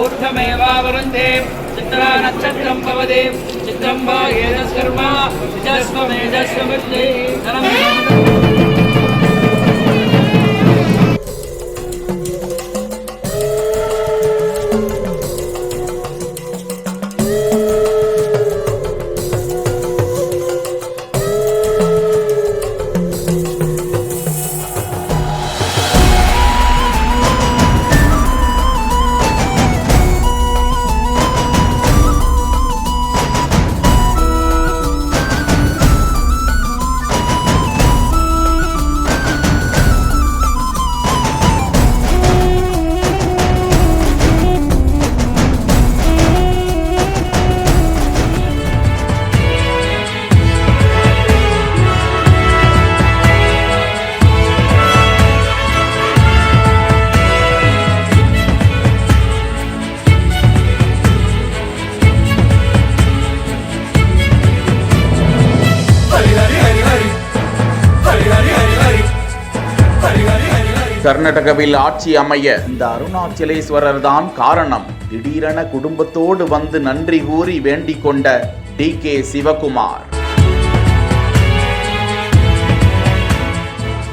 ऊर्ध्वमेवावरुन्धे चित्रा नक्षत्रं भवति चित्रं वा एतस्कर्म निजस्वमेजस्वमिति கர்நாடகாவில் ஆட்சி அமைய இந்த அருணாச்சலேஸ்வரர் தான் காரணம். திடீரென குடும்பத்தோடு வந்து நன்றி கூறி வேண்டிக் கொண்ட டி.கே. சிவகுமார்.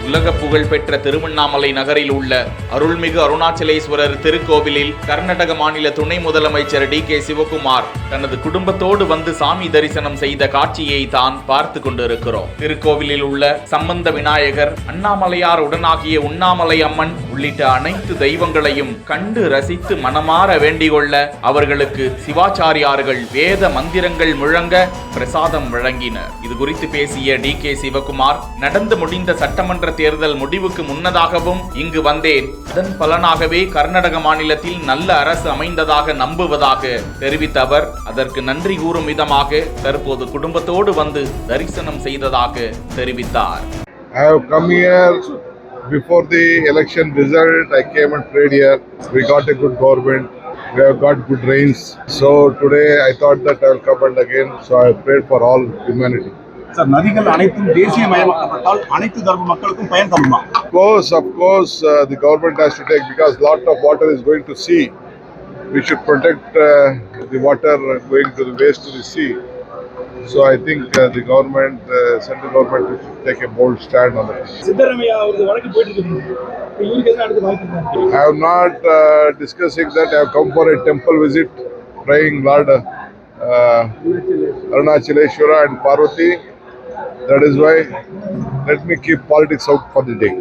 உலக புகழ் பெற்ற திருவண்ணாமலை நகரில் உள்ள அருள்மிகு அருணாச்சலேஸ்வரர் திருக்கோவிலில் கர்நாடக மாநில துணை முதலமைச்சர் டி.கே. சிவகுமார் தனது குடும்பத்தோடு வந்து சாமி தரிசனம் செய்த காட்சியை தான் பார்த்து கொண்டிருக்கிறோம். திருக்கோவிலில் உள்ள சம்பந்த விநாயகர், அண்ணாமலையார் உடனாகிய உண்ணாமலை அம்மன் உள்ளிட்ட அனைத்து தெய்வங்களையும் கண்டு ரசித்து மனமாற வேண்டிக் கொள்ள அவர்களுக்கு சிவாச்சாரியார்கள் வேத மந்திரங்கள் முழங்க பிரசாதம் வழங்கினர். இது குறித்து பேசிய டி.கே. சிவகுமார், நடந்து முடிந்த சட்டமன்ற தேர்தல் முடிவுக்கு முன்னதாகவும் இங்கு வந்தேன். அதன் பலனாகவே கர்நாடக மாநிலத்தில் நல்ல அரசு அமைந்ததாக நம்புவதாக தெரிவித்த அவர், அதற்கு நன்றி கூறும் விதமாக தற்போது குடும்பத்தோடு வந்து தரிசனம் செய்ததாக தெரிவித்தார். I have come here before the election result. I came and prayed here. We got a good government. We have got good rains. So today I thought that I will come and again. So I prayed for all humanity. Sir, நதிகள் அனைத்தும் தேசியமயமாக்கப்பட்டால் அனைத்து தரப்பு மக்களுக்கும் பயன் தருமா? Of course, the government has to take, because lot of water is going to sea. We should protect the water going to the waste to the sea. So I think the government, central government, should take a bold stand on that. I am not discussing that. I have come for a temple visit, praying Lord Arunachaleshwara and Parvati. That is why let me keep politics out for the day.